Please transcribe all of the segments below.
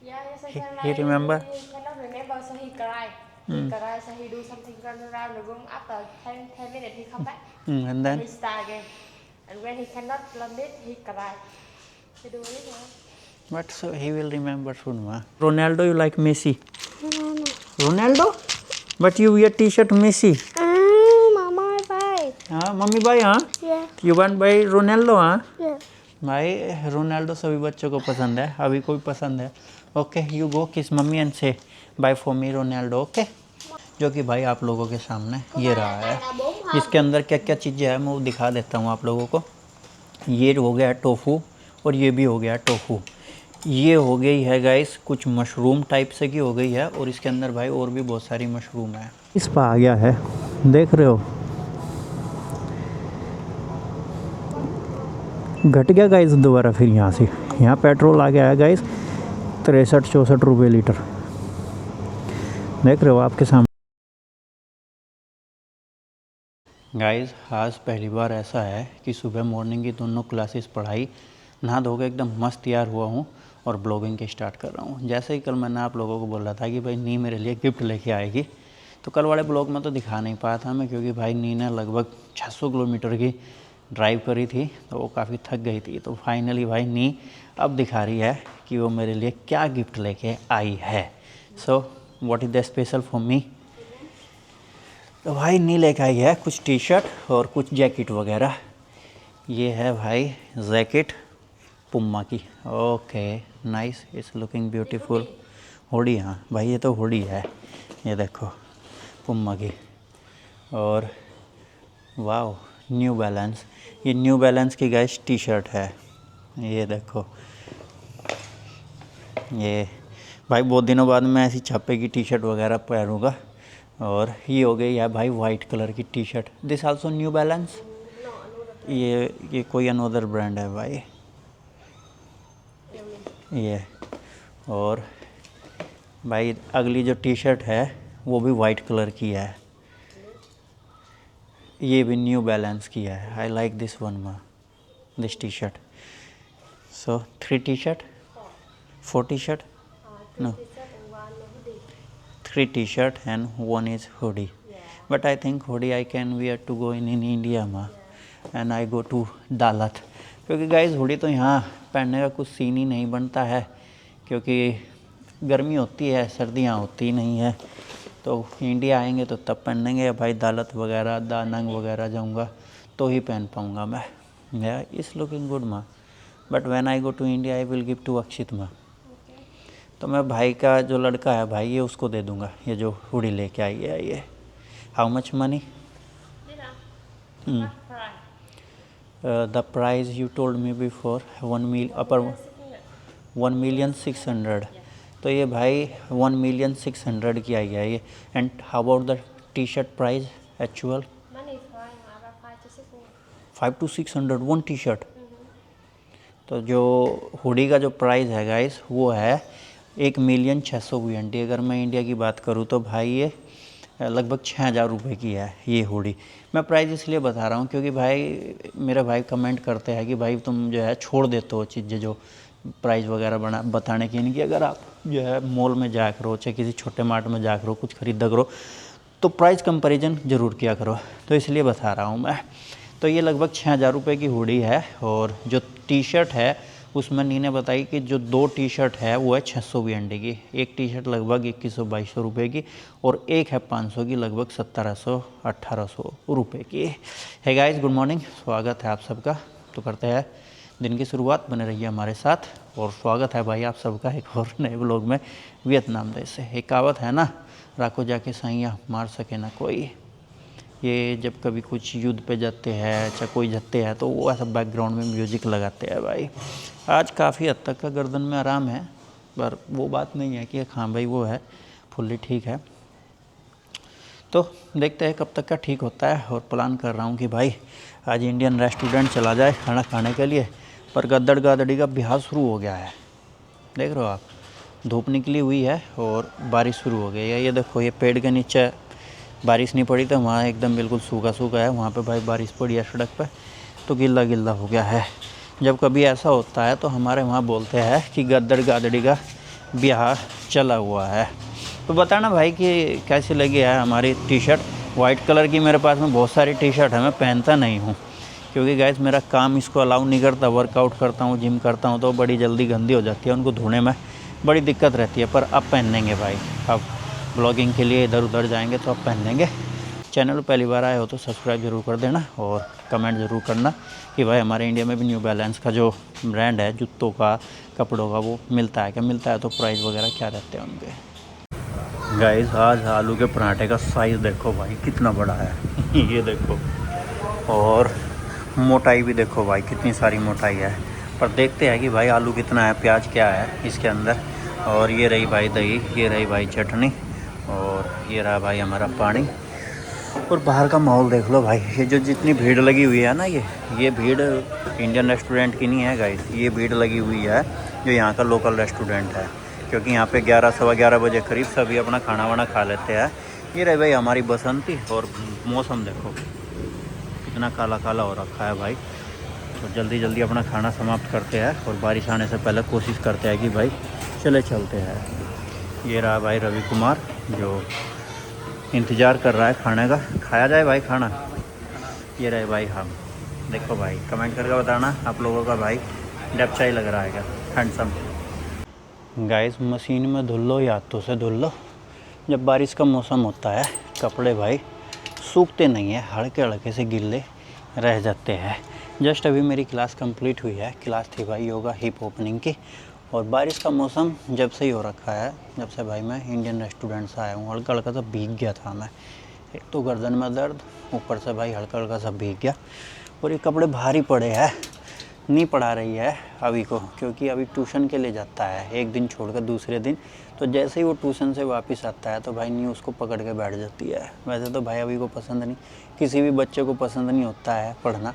Yeah, yes, I can. He remember? He cannot remember, so he cried. He cried, so he do something, run around the room. After 10 minutes, he come back. And And then he start again. And when he cannot learn it, he cried. He do it now. but so he will remember soon. Ronaldo, you like Messi? Ronaldo? But you wear t-shirt Messi. Mama, bye. हाँ mummy भाई हाँ Yeah. You want by Ronaldo हाँ Yeah. भाई Ronaldo सभी बच्चों को पसंद है अभी कोई पसंद है okay you go kiss mummy and say bye for me Ronaldo okay जो कि भाई आप लोगों के सामने ये रहा है इसके अंदर क्या क्या चीज़ें हैं मैं वो दिखा देता हूँ आप लोगों को ये हो गया टोफू और ये भी हो गया टोफू ये हो गई है गाइस कुछ मशरूम टाइप से की हो गई है और इसके अंदर भाई और भी बहुत सारी मशरूम है इस पर आ गया है देख रहे हो घट गया गाइस दोबारा फिर यहाँ से यहाँ पेट्रोल आ गया है गाइस 63-64 रुपये लीटर देख रहे हो आपके सामने गाइस आज पहली बार ऐसा है कि सुबह मॉर्निंग की दोनों क्लासेस पढ़ाई नहा धो के एकदम मस्त तैयार हुआ हूँ और ब्लॉगिंग के स्टार्ट कर रहा हूँ जैसे ही कल मैंने आप लोगों को बोला था कि भाई नी मेरे लिए गिफ्ट लेके आएगी तो कल वाले ब्लॉग में तो दिखा नहीं पाया था मैं क्योंकि भाई नी ने लगभग 600 किलोमीटर की ड्राइव करी थी तो वो काफ़ी थक गई थी तो फाइनली भाई नी अब दिखा रही है कि वो मेरे लिए क्या गिफ्ट लेके आई है so what is the special for me तो भाई नी लेके आई है कुछ टी शर्ट और कुछ जैकेट वगैरह ये है भाई जैकेट पुम्मा की okay nice it's looking beautiful hoodie हाँ भाई ये तो हुडी है ये देखो पुम्मा की और वाओ न्यू बैलेंस ये न्यू बैलेंस की गाइस टी शर्ट है ये देखो ये भाई बहुत दिनों बाद मैं ऐसी छापे की टी शर्ट वगैरह पहनूँगा और ये हो गई है भाई वाइट कलर की T shirt this also new balance ये कोई अनोदर ब्रांड है भाई ये और भाई अगली जो टी शर्ट है वो भी वाइट कलर की है ये भी न्यू बैलेंस की है आई लाइक दिस वन मा this T shirt so 3 T shirt 4 T shirt no 3 T shirt and 1 is hoodie but I think hoodie I can wear to go in India मा and I go to दालत क्योंकि guys hoodie तो यहाँ पहनने का कुछ scene ही नहीं बनता है क्योंकि गर्मी होती है सर्दियाँ होती नहीं है तो इंडिया आएंगे तो तब पहनेंगे या भाई दालत वगैरह दानंग वगैरह जाऊँगा तो ही पहन पाऊँगा मैं इस लुकिंग गुड माँ but when I go to India I will give to Akshit माँ तो मैं भाई का जो लड़का है भाई ये उसको दे दूँगा ये जो हुडी लेके आई है ये how much money the price you told me before 1,600,000 तो ये भाई 1,600,000 की आई है ये and how about the T shirt price actual 5 to 600 one T shirt तो जो हुडी का जो प्राइस है गाइस वो है 1,620,000 अगर मैं इंडिया की बात करूँ तो भाई ये लगभग 6,000 रुपये की है ये हुडी मैं प्राइस इसलिए बता रहा हूँ क्योंकि भाई मेरे भाई कमेंट करते हैं कि भाई तुम जो है छोड़ देते हो चीज़ें जो प्राइस वगैरह बताने की नहीं कि अगर आप जो है मॉल में जा करो चाहे किसी छोटे मार्ट में जा करो कुछ ख़रीदा करो तो प्राइस कंपैरिजन ज़रूर किया करो तो इसलिए बता रहा हूँ मैं तो ये लगभग 6,000 रुपये की हुडी है और जो टी शर्ट है उसमें नी ने बताई कि जो 2 टी शर्ट है वो है 620 की एक टी शर्ट लगभग 2100-2200 रुपये की और एक है 500 की लगभग 1700-1800 रुपये की है गाइस गुड मॉर्निंग स्वागत है आप सबका तो करते हैं दिन की शुरुआत बने रहिए हमारे साथ और स्वागत है भाई आप सबका एक और नए ब्लॉग में वियतनाम देश से एक कहावत है ना राखो जाके साइयाँ मार सके ना कोई ये जब कभी कुछ युद्ध पे जाते हैं चाहे कोई जाते हैं तो वो ऐसा बैकग्राउंड में म्यूजिक लगाते हैं भाई आज काफ़ी हद तक का गर्दन में आराम है पर वो बात नहीं है कि हाँ भाई वो है फुल्ली ठीक है तो देखते हैं कब तक का ठीक होता है और प्लान कर रहा हूँ कि भाई आज इंडियन रेस्टोरेंट चला जाए खाना खाने के लिए पर गद्दड़ गादड़ी का बिहार शुरू हो गया है देख रहे हो आप धूप निकली हुई है और बारिश शुरू हो गई है ये देखो ये पेड़ के नीचे बारिश नहीं पड़ी तो वहाँ एकदम बिल्कुल सूखा सूखा है वहाँ पे भाई बारिश पड़ी है सड़क पे तो गिल्ला गिल्ला हो गया है जब कभी ऐसा होता है तो हमारे वहाँ बोलते हैं कि गद्दड़ गादड़ी का ब्याह चला हुआ है। तो बताना भाई कि कैसी लगी है हमारी टी शर्ट। वाइट कलर की मेरे पास में बहुत सारी टी शर्ट है, मैं पहनता नहीं हूँ क्योंकि गाइस मेरा काम इसको अलाउ नहीं करता। वर्कआउट करता हूँ, जिम करता हूँ तो बड़ी जल्दी गंदी हो जाती है, उनको धोने में बड़ी दिक्कत रहती है। पर अब पहन लेंगे भाई, अब ब्लॉगिंग के लिए इधर उधर जाएंगे तो अब पहन लेंगे। चैनल पर पहली बार आए हो तो सब्सक्राइब ज़रूर कर देना और कमेंट ज़रूर करना कि भाई हमारे इंडिया में भी न्यू बैलेंस का जो ब्रांड है जूतों का, कपड़ों का, वो मिलता है क्या, मिलता है तो प्राइस वगैरह क्या रहते हैं उनके। गाइस आज आलू के पराठे का साइज़ देखो भाई कितना बड़ा है ये देखो, और मोटाई भी देखो भाई कितनी सारी मोटाई है। पर देखते हैं कि भाई आलू कितना है, प्याज क्या है इसके अंदर। और ये रही भाई दही, ये रही भाई चटनी, और ये रहा भाई हमारा पानी। और बाहर का माहौल देख लो भाई, ये जो जितनी भीड़ लगी हुई है ना, ये भीड़ इंडियन रेस्टोरेंट की नहीं है गाइस, ये भीड़ लगी हुई है जो यहाँ का लोकल रेस्टोरेंट है। क्योंकि यहाँ पे 11 सवा 11 बजे करीब सभी अपना खाना वाना खा लेते हैं। ये रही भाई हमारी बसंती, और मौसम देखो कितना काला काला हो रखा है भाई। तो जल्दी जल्दी अपना खाना समाप्त करते हैं और बारिश आने से पहले कोशिश करते हैं कि भाई चलते हैं। ये रहा भाई रवि कुमार जो इंतज़ार कर रहा है खाने का, खाया जाए भाई खाना। ये रहे भाई हम, देखो भाई कमेंट करके बताना आप लोगों का भाई डपचा ही लग रहा है क्या, हैंडसम। गाइस मशीन में धुल लो या हाथों से धुल लो, जब बारिश का मौसम होता है कपड़े भाई सूखते नहीं है, हल्के हल्के से गिल्ले रह जाते हैं। जस्ट अभी मेरी क्लास कंप्लीट हुई है, क्लास थी भाई योगा हिप ओपनिंग की। और बारिश का मौसम जब से ही हो रखा है, जब से भाई मैं इंडियन रेस्टोरेंट से आया हूँ, हल्का हल्का सा भीग गया था मैं। एक तो गर्दन में दर्द, ऊपर से भाई हल्का हल्का सा भीग गया। और ये कपड़े भारी पड़े हैं, नहीं पढ़ा रही है अभी को, क्योंकि अभी ट्यूशन के लिए जाता है एक दिन छोड़ कर दूसरे दिन। तो जैसे ही वो ट्यूशन से वापस आता है तो भाई नहीं उसको पकड़ के बैठ जाती है। वैसे तो भाई अभी को पसंद नहीं, किसी भी बच्चे को पसंद नहीं होता है पढ़ना,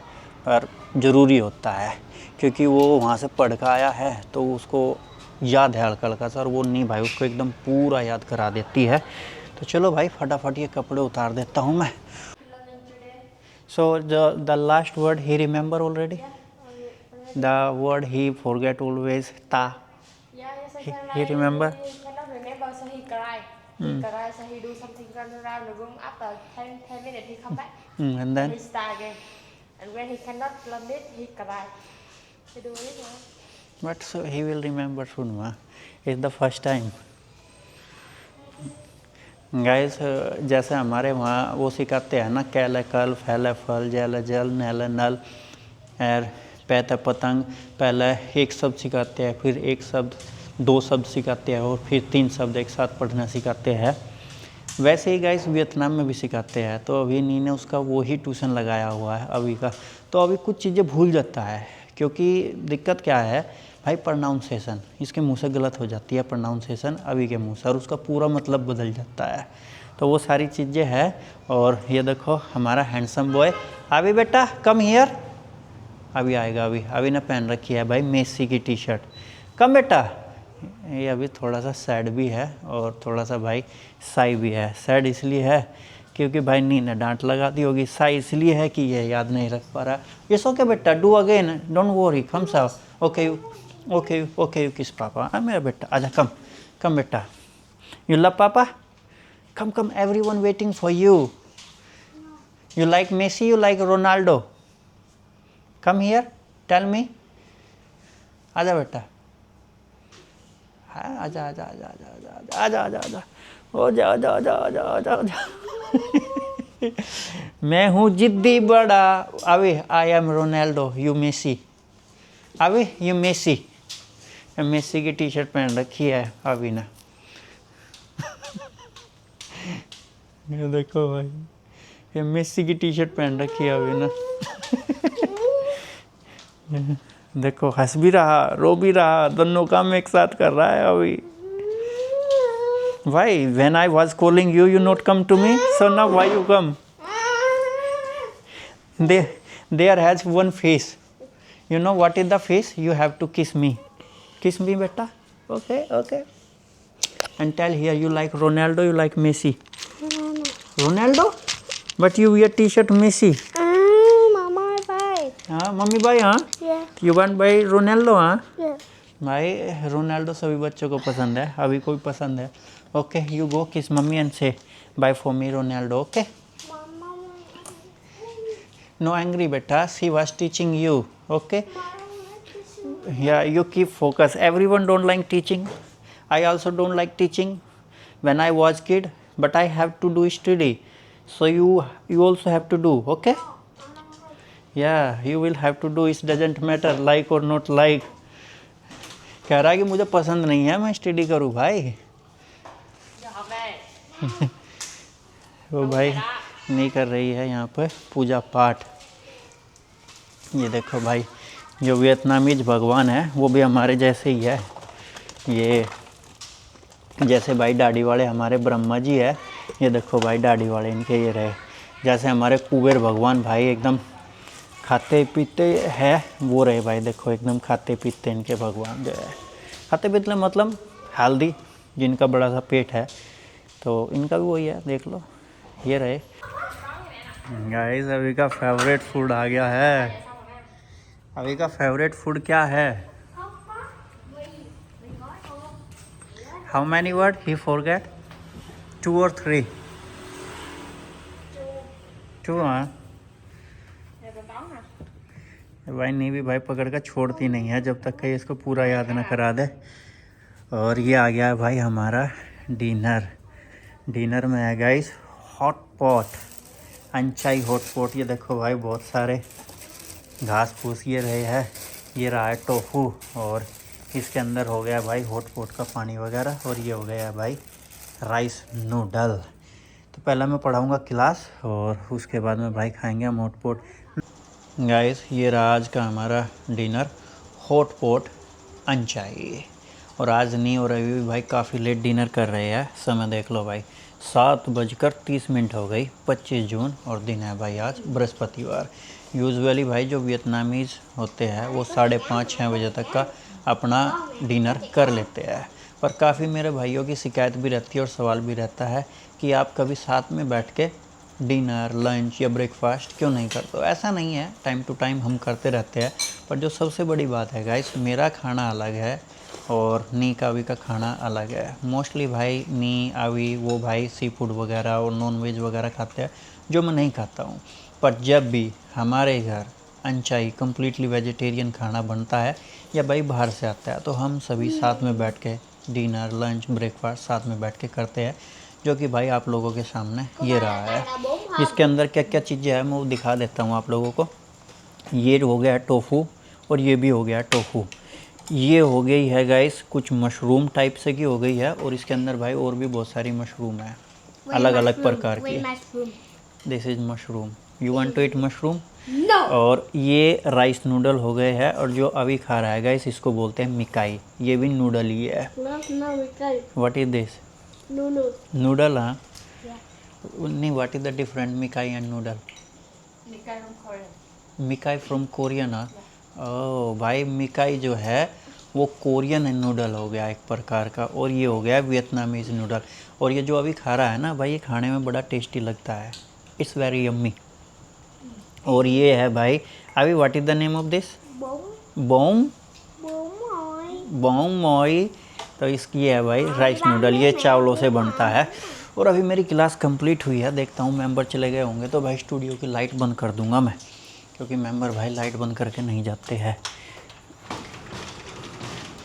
पर ज़रूरी होता है क्योंकि वो वहाँ से पढ़ कर आया है तो उसको याद है हल्का हल्का सा, और वो नहीं भाई उसको एकदम पूरा याद करा देती है। तो चलो भाई फटाफट ये कपड़े उतार देता हूँ मैं। So the last word he remember already, the word he forget always ता, he remember. He cannot remember, so he cry. He cry, so he do something, run around the room. After 10 minutes, he come back. And then He start again. And when he cannot learn it, he cry. He do it, huh? but so he will remember soon ma, it's the first time. Guys जैसे हमारे वहाँ वो सिखाते हैं ना, कैल कल, फैल फल, जल जल, नल नल, एर पैत पतंग। पहले एक शब्द सिखाते हैं, फिर एक शब्द, दो शब्द सिखाते हैं, और फिर 3 शब्द एक साथ पढ़ना सिखाते हैं। वैसे ही गाइस वियतनाम में भी सिखाते हैं। तो अभी नी ने उसका वो ही ट्यूशन लगाया हुआ है अभी का, तो अभी कुछ चीज़ें भूल जाता है। क्योंकि दिक्कत क्या है भाई, प्रोनाउंसिएशन इसके मुंह से गलत हो जाती है, प्रोनाउंसिएशन अभी के मुंह से, और उसका पूरा मतलब बदल जाता है। तो वो सारी चीज़ें हैं। और ये देखो हमारा हैंडसम बॉय, अभी बेटा कम हियर, अभी आएगा। अभी ने पहन रखी है भाई मेसी की टी शर्ट। कम बेटा, ये अभी थोड़ा सा सैड भी है और थोड़ा सा भाई साई भी है। सैड इसलिए है क्योंकि भाई नी ने डांट लगा दी होगी, साई इसलिए है कि ये याद नहीं रख पा रहा। इट्स ओके बेटा, डू अगेन, डोंट वरी, कम सा, ओके ओके यू किस पापा। मेरा बेटा आजा, कम बेटा, you love papa, come everyone waiting for you. You like Messi, you like Ronaldo, come here, tell me. आजा बेटा, हाँ आजा आजा आजा आजा आजा आजा आजा ओ जा जा जा जा जा जा मैं हूँ जिद्दी बड़ा। अभी I am Ronaldo, you Messi. अभी यू मेसी, मेसी की टी शर्ट पहन रखी है अभी ना ये देखो भाई, ये मेसी की टी शर्ट पहन रखी है अभी ना देखो हंस भी रहा, रो भी रहा, दोनों काम एक साथ कर रहा है अभी। Why? When I was calling you, you not come to me. So now why you come? There has one face. You know what is the face? You have to kiss me. Kiss me, beta. Okay. And tell here you like Ronaldo, you like Messi. Ronaldo? But you wear t-shirt Messi. Mama buy. Mommy buy, huh? Yeah. You want buy Ronaldo, huh? Yeah. भाई Ronaldo सभी बच्चों को पसंद है, अभी कोई पसंद है। Okay you go kiss mummy and say bye for me Ronaldo. Okay no angry बेटा, she was teaching you. Okay yeah, you keep focus. Everyone don't like teaching. I also don't like teaching when I was kid, but I have to do study, so you also have to do. Okay yeah, you will have to do. It doesn't matter like or not like. कह रहा है कि मुझे पसंद नहीं है मैं study करूँ भाई। वो भाई नहीं कर रही है यहाँ पर पूजा पाठ। ये देखो भाई जो वियतनामीज भगवान है वो भी हमारे जैसे ही है। ये जैसे भाई दाढ़ी वाले हमारे ब्रह्मा जी है, ये देखो भाई दाढ़ी वाले इनके ये रहे। जैसे हमारे कुबेर भगवान भाई एकदम खाते पीते है, वो रहे भाई देखो एकदम खाते पीते इनके भगवान जो है। खाते पीते मतलब हेल्दी, जिनका बड़ा सा पेट है तो इनका भी वही है, देख लो ये रहे। गाइस अभी का फेवरेट फूड आ गया है। अभी का फेवरेट फूड क्या है? How many word he forget? 2 or 3? 2 हाँ भाई नहीं भी भाई पकड़ कर छोड़ती नहीं है जब तक कि इसको पूरा याद ना करा दे। और ये आ गया है भाई हमारा डिनर। डिनर में है गाइस हॉट पॉट, अंचाई हॉट पॉट। ये देखो भाई बहुत सारे घास फूस ये रहे हैं। ये रहा है टोफू और इसके अंदर हो गया भाई हॉट पॉट का पानी वगैरह। और ये हो गया भाई राइस नूडल। तो पहला मैं पढ़ाऊँगा क्लास और उसके बाद में भाई खाएंगे हम हॉट पॉट। गाइस ये रहा आज का हमारा डिनर, हॉट पॉट अंचाई। और आज नहीं और अभी भी भाई काफ़ी लेट डिनर कर रहे हैं। समय देख लो भाई 7:30 हो गई, 25 जून और दिन है भाई आज बृहस्पतिवार। यूजुअली भाई जो वियतनामीज़ होते हैं वो 5:30-6 बजे तक का अपना डिनर कर लेते हैं। पर काफ़ी मेरे भाइयों की शिकायत भी रहती है और सवाल भी रहता है कि आप कभी साथ में बैठ के डिनर लंच या ब्रेकफास्ट क्यों नहीं करते हो। ऐसा नहीं है, टाइम टू टाइम हम करते रहते हैं। पर जो सबसे बड़ी बात है गाइस, मेरा खाना अलग है और नी कावी का खाना अलग है। मोस्टली भाई नी आवी वो भाई सी फूड वगैरह और नॉन वेज वगैरह खाते हैं जो मैं नहीं खाता हूँ। पर जब भी हमारे घर अंचाई कम्प्लीटली वेजिटेरियन खाना बनता है या भाई बाहर से आता है तो हम सभी साथ में बैठ के डिनर लंच ब्रेकफास्ट साथ में बैठ के करते हैं, जो कि भाई आप लोगों के सामने ये रहा है। इसके अंदर क्या क्या चीज़ें हैं मैं वो दिखा देता हूँ आप लोगों को। ये हो गया टोफू और ये भी हो गया टोफू। ये हो गई है गाइस कुछ मशरूम टाइप से की हो गई है और इसके अंदर भाई और भी बहुत सारी मशरूम है अलग अलग प्रकार की। This is mushroom. You want to eat mushroom? No. और ये राइस नूडल हो गए हैं और जो अभी खा रहा है गाइस इसको बोलते हैं मिकाई। ये भी नूडल ही है। What is this? नूडल हाँ नहीं, व्हाट इज द डिफरेंट मिकाई एंड नूडल? मिकाई फ्रॉम कोरियन हाँ। ओह भाई मिकाई जो है वो कोरियन नूडल हो गया एक प्रकार का और ये हो गया वियतनामीज नूडल। और ये जो अभी खा रहा है ना भाई ये खाने में बड़ा टेस्टी लगता है, इट्स वेरी यम्मी। और ये है भाई अभी what is the name of this? बोम बोम मोई। तो इसकी है भाई राइस नूडल, ये चावलों से बनता है। और अभी मेरी क्लास कंप्लीट हुई है, देखता हूँ मेंबर चले गए होंगे तो भाई स्टूडियो की लाइट बंद कर दूंगा मैं, क्योंकि मेंबर भाई लाइट बंद करके नहीं जाते हैं।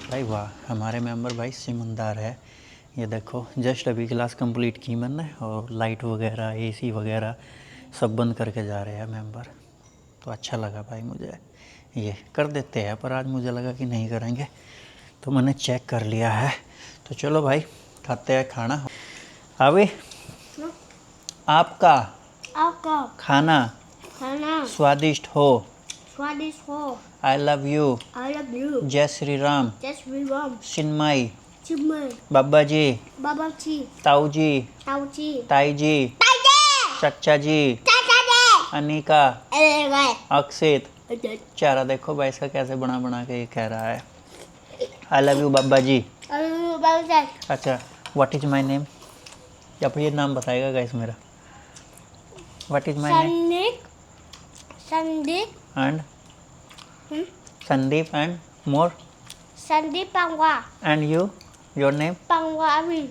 भाई वाह हमारे मेंबर भाई समझदार है। ये देखो जस्ट अभी क्लास कंप्लीट की मैंने और लाइट वगैरह एसी वगैरह सब बंद करके जा रहे हैं मेंबर। तो अच्छा लगा भाई मुझे, ये कर देते हैं पर आज मुझे लगा कि नहीं करेंगे तो मैंने चेक कर लिया है। तो चलो भाई खाते हैं खाना। अभी आपका खाना स्वादिष्ट हो। I love you. जय श्री राम। चिन्मय बाबा जी ताऊ जी ताई जी चचा जी अनिका अक्षित। चारा देखो भाई इसका कैसे बना बना के ये कह रहा है आई लव यू बाबा जी। अच्छा व्हाट इज माय नेम? या फिर ये नाम बताएगा गाइस मेरा। What is my name? Sandeep and more Sandeep पंगवा एंड यू, योर नेम? पंगवा अभी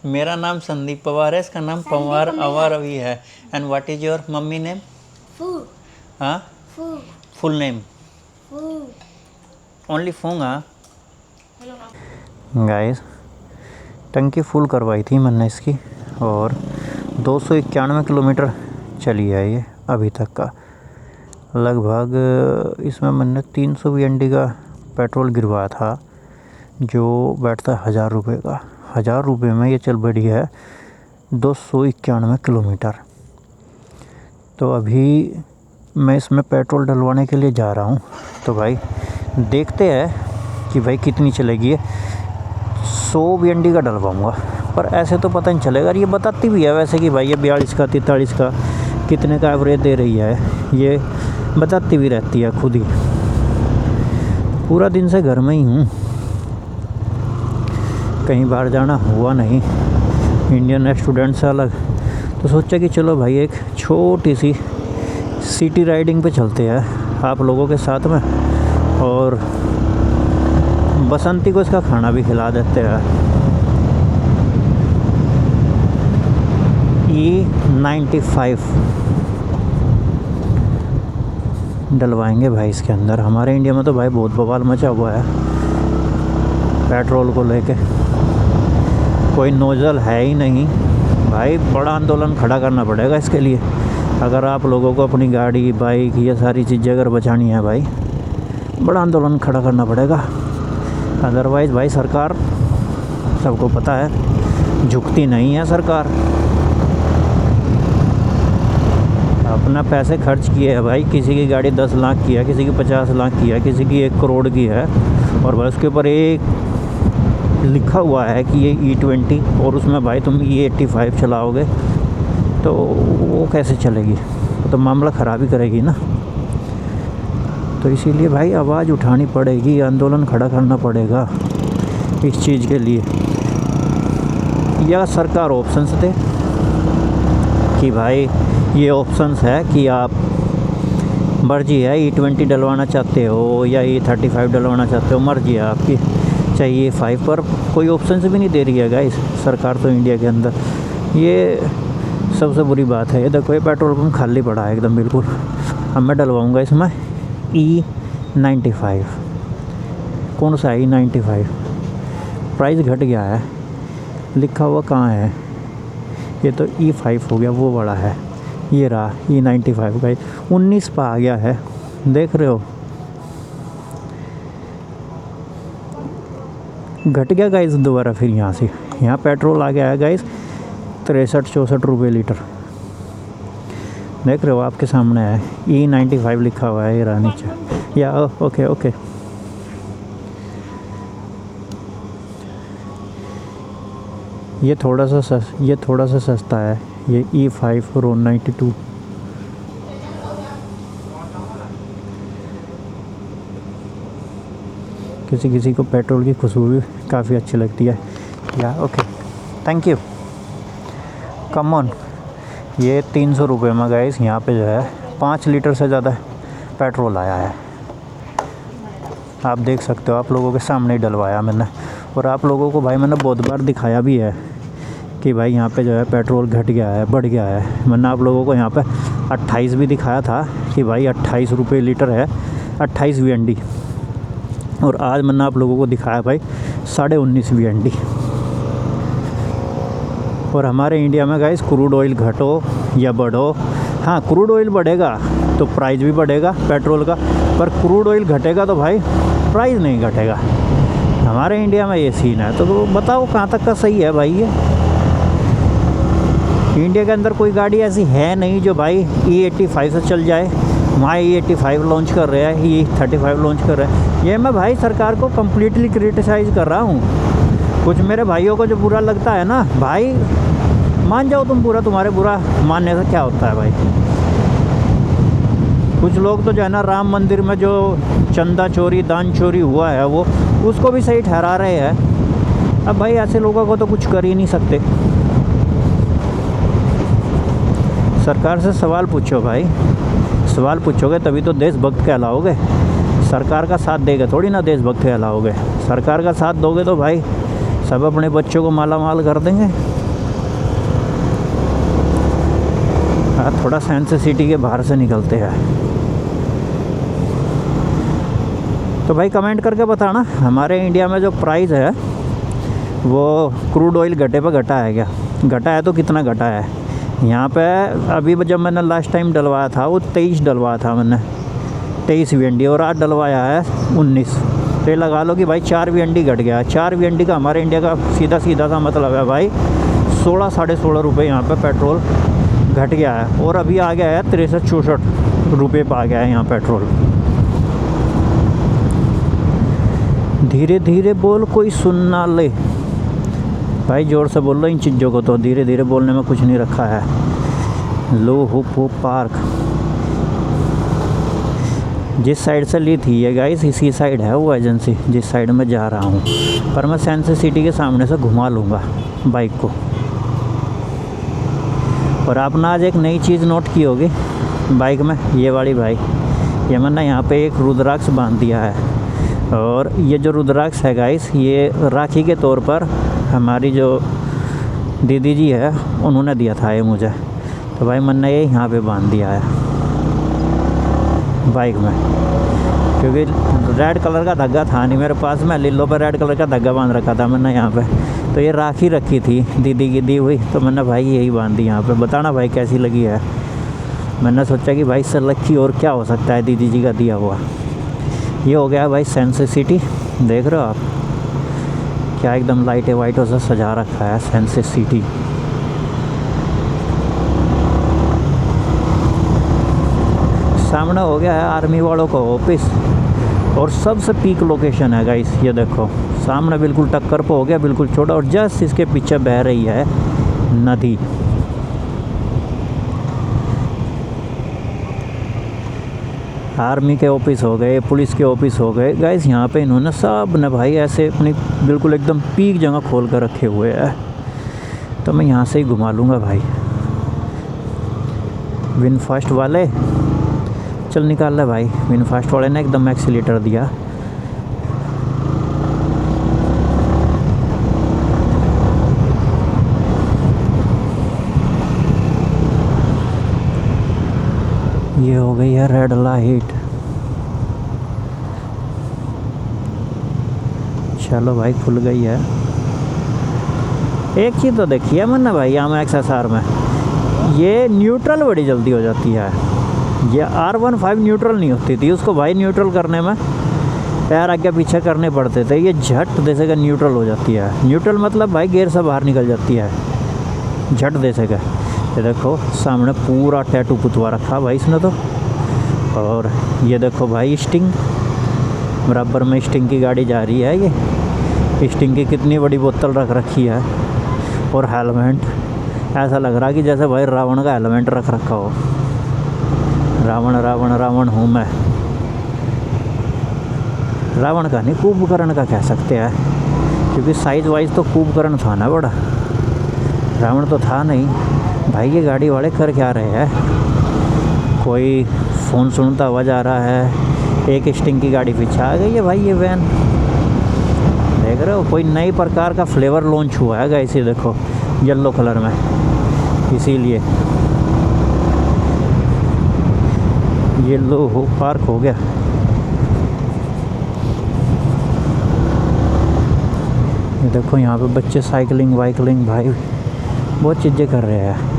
मेरा नाम संदीप पवार है, इसका नाम पवार अवार अभी है। And what is your mummy name? फू हाँ, फू फुल नेम? फू ओनली फूंग। हाँ गाइस, टंकी फुल करवाई थी मैंने इसकी और 291 किलोमीटर चली है ये अभी तक का। लगभग इसमें मैंने 300 VND का पेट्रोल गिरवाया था जो बैठता है 1000 रुपये का। 1000 रुपये में ये चल बढ़ी है 291 किलोमीटर। तो अभी मैं इसमें पेट्रोल डलवाने के लिए जा रहा हूँ, तो भाई देखते हैं कि भाई कितनी चलेगी। 100 VND का डलवाऊँगा, पर ऐसे तो पता नहीं चलेगा। ये बताती भी है वैसे कि भाई ये 42 का 43 का कितने का एवरेज दे रही है, ये बताती भी रहती है खुद ही। पूरा दिन से घर में ही हूँ, कहीं बाहर जाना हुआ नहीं। इंडियन स्टूडेंट से अलग, तो सोचा कि चलो भाई एक छोटी सी सिटी राइडिंग पे चलते हैं आप लोगों के साथ में, और बसंती को इसका खाना भी खिला देते हैं। E95 डलवाएंगे भाई इसके अंदर। हमारे इंडिया में तो भाई बहुत बवाल मचा हुआ है पेट्रोल को लेके, कोई नोज़ल है ही नहीं भाई। बड़ा आंदोलन खड़ा करना पड़ेगा इसके लिए, अगर आप लोगों को अपनी गाड़ी बाइक ये सारी चीज़ें अगर बचानी है भाई, बड़ा आंदोलन खड़ा करना पड़ेगा। अदरवाइज़ भाई सरकार, सबको पता है, झुकती नहीं है सरकार। अपना पैसे खर्च किए है भाई, किसी की गाड़ी 10 लाख की है, किसी की 50 लाख की है, किसी की 1 करोड़ की है, और भाई उसके ऊपर एक लिखा हुआ है कि ये E20, और उसमें भाई तुम E85 चलाओगे तो वो कैसे चलेगी? तो मामला ख़राब ही करेगी ना। तो इसीलिए भाई आवाज़ उठानी पड़ेगी, आंदोलन खड़ा करना पड़ेगा इस चीज़ के लिए। या सरकार ऑप्शंस दे कि भाई ये ऑप्शंस है कि आप, मर्जी है, E20 डलवाना चाहते हो या E35 डलवाना चाहते हो, मर्जी है आपकी। चाहिए 5 पर कोई ऑप्शंस भी नहीं दे रही है गाइस सरकार तो इंडिया के अंदर। ये सबसे बुरी बात है। ये देखो, ये पेट्रोल पम्प खाली पड़ा है एकदम बिल्कुल। अब मैं डलवाऊँगा इसमें E95। कौन सा है E95? प्राइस घट गया है, लिखा हुआ कहाँ है? ये तो E5 हो गया, वो बड़ा है। ये रहा E95 का 19 पर आ गया है, देख रहे हो, घट गया गाइस दोबारा। फिर यहाँ से यहाँ पेट्रोल आ गया है गाइस 63-64 रुपये लीटर, देख रहे हो, आपके सामने है। E95 लिखा हुआ है, ये रहा नीचे। या ओके ओके, ये थोड़ा सा सस्ता है, ये E5 RON 92। किसी को पेट्रोल की खुशबू भी काफ़ी अच्छी लगती है। या okay, thank you, come on. ये 300 रुपये में गाइस यहाँ पे जो है 5 लीटर से ज़्यादा पेट्रोल आया है। आप देख सकते हो, आप लोगों के सामने ही डलवाया मैंने, और आप लोगों को भाई मैंने बहुत बार दिखाया भी है कि भाई यहाँ पे जो है पेट्रोल घट गया है, बढ़ गया है। मैंने आप लोगों को यहाँ पे 28 भी दिखाया था कि भाई 28 रुपये लीटर है, 28 VND। और आज मैंने आप लोगों को दिखाया भाई 19.5 VND। और हमारे इंडिया में गाइस क्रूड ऑयल घटो या बढ़ो, हाँ क्रूड ऑयल बढ़ेगा तो प्राइस भी बढ़ेगा पेट्रोल का, पर क्रूड ऑयल घटेगा तो भाई प्राइस नहीं घटेगा। हमारे इंडिया में ये सीन है। तो बताओ कहाँ तक का सही है भाई? ये इंडिया के अंदर कोई गाड़ी ऐसी है नहीं जो भाई E85 से चल जाए। वहाँ E85 लॉन्च कर रहे हैं, E35 लॉन्च कर रहे हैं। ये मैं भाई सरकार को कम्प्लीटली क्रिटिसाइज़ कर रहा हूँ। कुछ मेरे भाइयों को जो बुरा लगता है ना, भाई मान जाओ तुम बुरा, तुम्हारे बुरा मानने से क्या होता है भाई। कुछ लोग तो जो है ना, राम मंदिर में जो चंदा चोरी दान चोरी हुआ है वो उसको भी सही ठहरा रहे हैं। अब भाई ऐसे लोगों को तो कुछ कर ही नहीं सकते। सरकार से सवाल पूछो भाई, सवाल पूछोगे तभी तो देशभक्त कहलाओगे। सरकार का साथ देगा थोड़ी ना देशभक्त कहलाओगे। सरकार का साथ दोगे तो भाई सब अपने बच्चों को माला माल कर देंगे। हाँ, थोड़ा साइंस सिटी के बाहर से निकलते हैं। तो भाई कमेंट करके बताना हमारे इंडिया में जो प्राइस है वो क्रूड ऑयल घटे पे घटा है क्या, घटा है तो कितना घटा है। यहाँ पे अभी जब मैंने लास्ट टाइम डलवाया था वो 23 डलवाया था मैंने, 23 VND, और आज डलवाया है 19। तो ये लगा लो कि भाई 4 VND घट गया है। 4 VND का हमारे इंडिया का सीधा सीधा सा मतलब है भाई 16 साढ़े 16 रुपये यहाँ पे पेट्रोल घट गया है। और अभी आ गया है 63-64 रुपये पर आ गया है यहाँ पेट्रोल। धीरे धीरे बोल कोई सुन ना ले, भाई ज़ोर से बोल लो इन चीज़ों को, तो धीरे धीरे बोलने में कुछ नहीं रखा है। लो हुप पार्क जिस साइड से ली थी ये गाइस, इसी साइड है वो एजेंसी जिस साइड में जा रहा हूँ। पर मैं साइंस सिटी के सामने से घुमा लूँगा बाइक को। और आपने आज एक नई चीज़ नोट की होगी बाइक में, ये वाली भाई, ये मैंने यहाँ पे एक रुद्राक्ष बांध दिया है। और ये जो रुद्राक्ष है गाइस, ये राखी के तौर पर हमारी जो दीदी जी है उन्होंने दिया था ये मुझे। तो भाई मैंने ये यहाँ पे बांध दिया है बाइक में, क्योंकि रेड कलर का धागा था नहीं मेरे पास में, लिल्लो पर रेड कलर का धागा बांध रखा था मैंने यहाँ पे। तो ये राखी रखी थी दीदी की दी हुई, तो मैंने भाई यही बांध दी यहाँ पे। बताना भाई कैसी लगी है। मैंने सोचा कि भाई इससे लकी और क्या हो सकता है दीदी जी का दिया हुआ। ये हो गया भाई साइंस सिटी, देख रहे हो आप क्या एकदम लाइटें वाइटों से सजा रखा है साइंस सिटी। सामने हो गया है आर्मी वालों का ऑफिस, और सबसे पीक लोकेशन है गाइस। ये देखो सामने बिल्कुल टक्कर पे हो गया, बिल्कुल छोटा, और जस्ट इसके पीछे बह रही है नदी। आर्मी के ऑफिस हो गए, पुलिस के ऑफिस हो गए गाइस। यहाँ पे इन्होंने सब ने भाई ऐसे अपनी बिल्कुल एकदम पीक जगह खोल कर रखे हुए हैं। तो मैं यहाँ से ही घुमा लूँगा भाई। विनफास्ट वाले चल निकाल ले भाई। विनफास्ट वाले ने एकदम एक्सीलेटर दिया। ये हो गई है रेड लाइट। चलो भाई खुल गई है। एक चीज़ तो देखी है मैंने भाई यहाँ में XSR में, ये न्यूट्रल बड़ी जल्दी हो जाती है। ये R15 न्यूट्रल नहीं होती थी, उसको भाई न्यूट्रल करने में पैर आगे पीछे करने पड़ते थे। ये झट जैसे का न्यूट्रल हो जाती है। न्यूट्रल मतलब भाई गियर से बाहर निकल जाती है झट जैसे का। ये देखो सामने पूरा टैटू पुतवा रखा भाई इसने तो। और ये देखो भाई स्टिंग, बराबर में स्टिंग की गाड़ी जा रही है। ये स्टिंग की कितनी बड़ी बोतल रख रखी है। और हेलमेट, ऐसा लग रहा कि जैसे भाई रावण का हेलमेट रख रखा हो। रावण रावण रावण हूँ मैं, रावण का नहीं कुंभकर्ण का कह सकते हैं, क्योंकि साइज वाइज तो कुंभकर्ण था ना बड़ा, रावण तो था नहीं। भाई ये गाड़ी वाले कर क्या रहे हैं। कोई फ़ोन सुनता हुआ जा रहा है। एक स्टिंग की गाड़ी पीछे आ गई है भाई। ये वैन देख रहे हो, कोई नई प्रकार का फ्लेवर लॉन्च हुआ है गाइस। ये देखो येलो कलर में, इसीलिए ये लो हो पार्क हो गया। ये देखो यहाँ पे बच्चे साइकिलिंग वाइकलिंग भाई बहुत चीज़ें कर रहे हैं।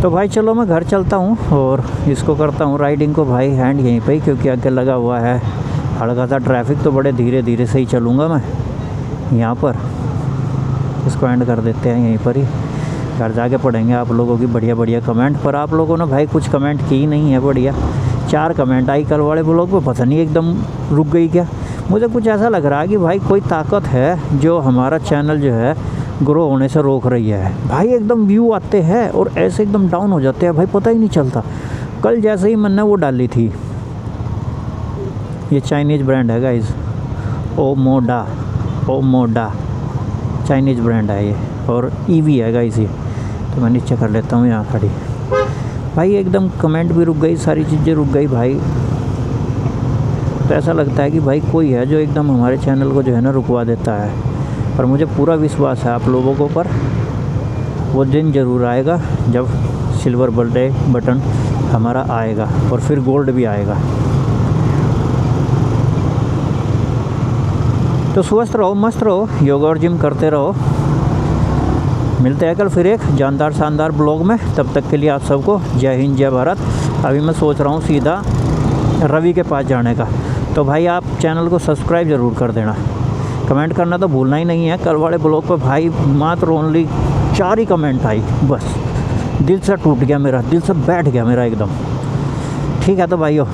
तो भाई चलो मैं घर चलता हूँ और इसको करता हूँ राइडिंग को भाई हैंड यहीं पे ही, क्योंकि आगे लगा हुआ है हल्का सा ट्रैफिक। तो बड़े धीरे धीरे से ही चलूँगा मैं यहाँ पर। इसको एंड कर देते हैं यहीं पर ही। घर जाके पढ़ेंगे आप लोगों की बढ़िया बढ़िया कमेंट। पर आप लोगों ने भाई कुछ कमेंट की नहीं है बढ़िया। 4 कमेंट आई कल वाले ब्लॉग पे, पता नहीं एकदम रुक गई क्या। मुझे कुछ ऐसा लग रहा है कि भाई कोई ताकत है जो हमारा चैनल जो है ग्रो होने से रोक रही है। भाई एकदम व्यू आते हैं और ऐसे एकदम डाउन हो जाते हैं भाई, पता ही नहीं चलता। कल जैसे ही मैंने वो डाली थी, ये चाइनीज़ ब्रांड है गाइस, ओमोडा चाइनीज़ ब्रांड है ये, और ईवी है गाइस ये। तो मैं नीचे कर लेता हूँ यहाँ खड़ी। भाई एकदम कमेंट भी रुक गई, सारी चीज़ें रुक गई भाई। तो ऐसा लगता है कि भाई कोई है जो एकदम हमारे चैनल को जो है ना रुकवा देता है। पर मुझे पूरा विश्वास है आप लोगों को, पर वो दिन ज़रूर आएगा जब सिल्वर बर्थडे बटन हमारा आएगा और फिर गोल्ड भी आएगा। तो स्वस्थ रहो, मस्त रहो, योगा और जिम करते रहो। मिलते हैं कल फिर एक जानदार शानदार ब्लॉग में। तब तक के लिए आप सबको जय हिंद जय भारत। अभी मैं सोच रहा हूँ सीधा रवि के पास जाने का। तो भाई आप चैनल को सब्सक्राइब ज़रूर कर देना, कमेंट करना तो भूलना ही नहीं है। कल वाले ब्लॉग पर भाई मात्र ओनली 4 ही कमेंट आई, बस दिल से टूट गया मेरा, दिल से बैठ गया मेरा एकदम। ठीक है तो भाइयों